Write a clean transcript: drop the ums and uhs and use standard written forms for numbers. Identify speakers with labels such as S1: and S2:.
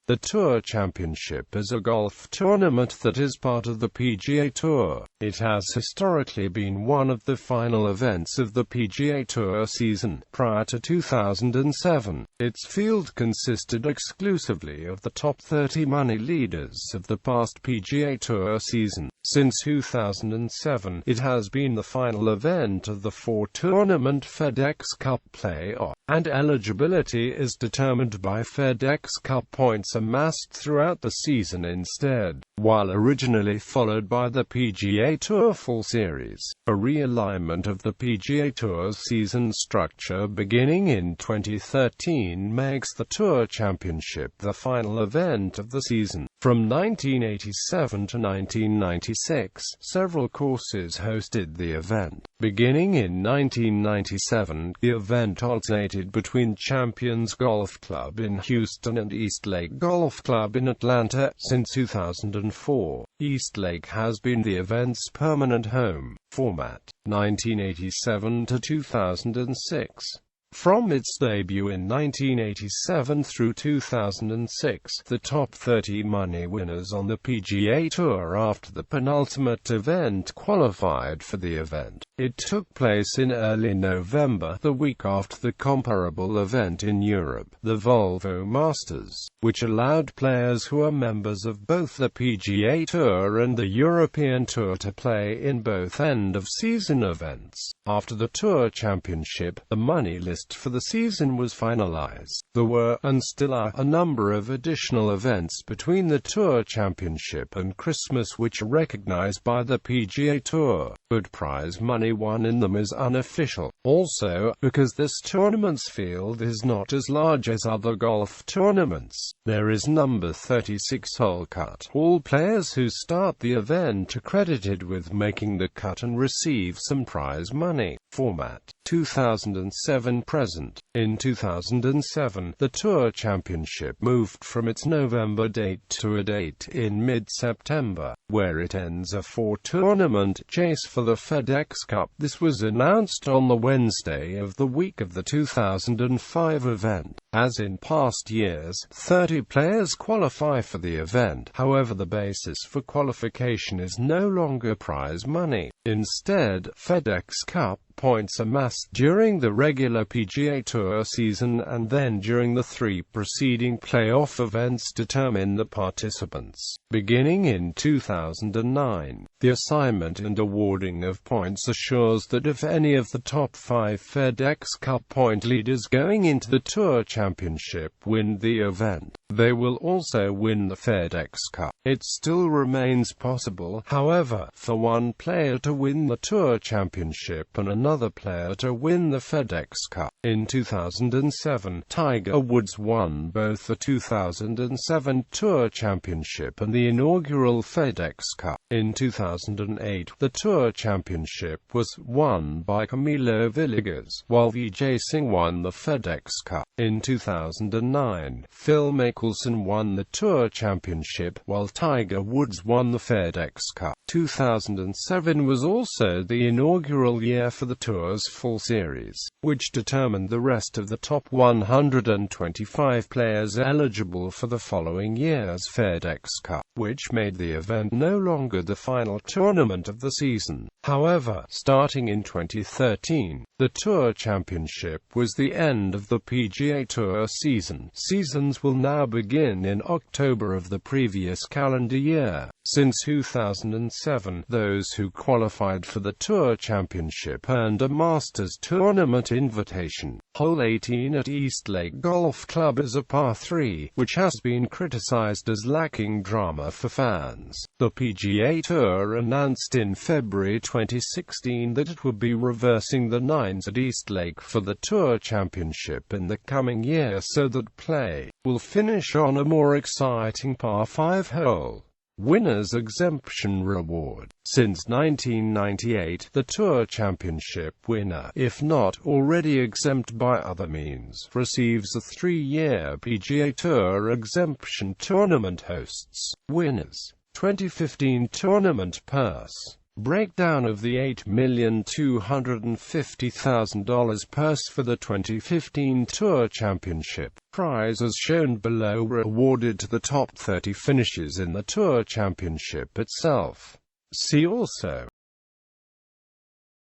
S1: The Tour Championship is a golf tournament that is part of the PGA Tour. It has historically been one of the final events of the PGA Tour season. Prior to 2007, its field consisted exclusively of the top 30 money leaders of the past PGA Tour season. Since 2007, it has been the final event of the four-tournament FedEx Cup playoff, and eligibility is determined by FedEx Cup points amassed throughout the season instead, while originally followed by the PGA Tour Fall Series. A realignment of the PGA Tour's season structure beginning in 2013 makes the Tour Championship the final event of the season. From 1987 to 1996, several courses hosted the event. Beginning in 1997, the event alternated between Champions Golf Club in Houston and Eastlake Golf Club in Atlanta. Since 2004, Eastlake has been the event's permanent home. Format: 1987 to 2006. From its debut in 1987 through 2006, the top 30 money winners on the PGA Tour after the penultimate event qualified for the event. It took place in early November, the week after the comparable event in Europe, the Volvo Masters, which allowed players who are members of both the PGA Tour and the European Tour to play in both end-of-season events. After the Tour Championship, the money list for the season was finalized. There were, and still are, a number of additional events between the Tour Championship and Christmas which are recognized by the PGA Tour, but prize money won in them is unofficial. Also, because this tournament's field is not as large as other golf tournaments, there is number 36-hole cut. All players who start the event are credited with making the cut and receive some prize money. Format: 2007 present. In 2007, the Tour Championship moved from its November date to a date in mid-September, where it ends a four-tournament chase for the FedEx Cup. This was announced on the Wednesday of the week of the 2005 event. As in past years, 30 players qualify for the event. However, the basis for qualification is no longer prize money. Instead, FedEx Cup points amassed during the regular PGA Tour season and then during the three preceding playoff events determine the participants. Beginning in 2009, the assignment and awarding of points assures that if any of the top 5 FedEx Cup point leaders going into the Tour Championship win the event, they will also win the FedEx Cup. It still remains possible, however, for one player to win the Tour Championship and another player to win the FedEx Cup. In 2007, Tiger Woods won both the 2007 Tour Championship and the inaugural FedEx Cup. In 2008, the Tour Championship was won by Camilo Villegas, while Vijay Singh won the FedEx Cup. In 2009, Phil Mickelson won the Tour Championship, while Tiger Woods won the FedEx Cup. 2007 was also the inaugural year for the Tour's Fall Series, which determined the rest of the top 125 players eligible for the following year's FedEx Cup, which made the event no longer the final tournament of the season. However, starting in 2013, the Tour Championship was the end of the PGA Tour season. Seasons will now begin in October of the previous calendar year. Since 2007, those who qualified for the Tour Championship earned a Masters Tournament invitation. Hole 18 at Eastlake Golf Club is a par 3, which has been criticized as lacking drama for fans. The PGA Tour announced in February 2016 that it would be reversing the 9s at Eastlake for the Tour Championship in the coming year so that play will finish on a more exciting par 5 hole. Winner's Exemption Reward. Since 1998, the Tour Championship winner, if not already exempt by other means, receives a 3-year PGA Tour exemption. Tournament hosts. Winners. 2015 tournament purse. Breakdown of the $8,250,000 purse for the 2015 Tour Championship. Prizes shown below were awarded to the top 30 finishes in the Tour Championship itself. See also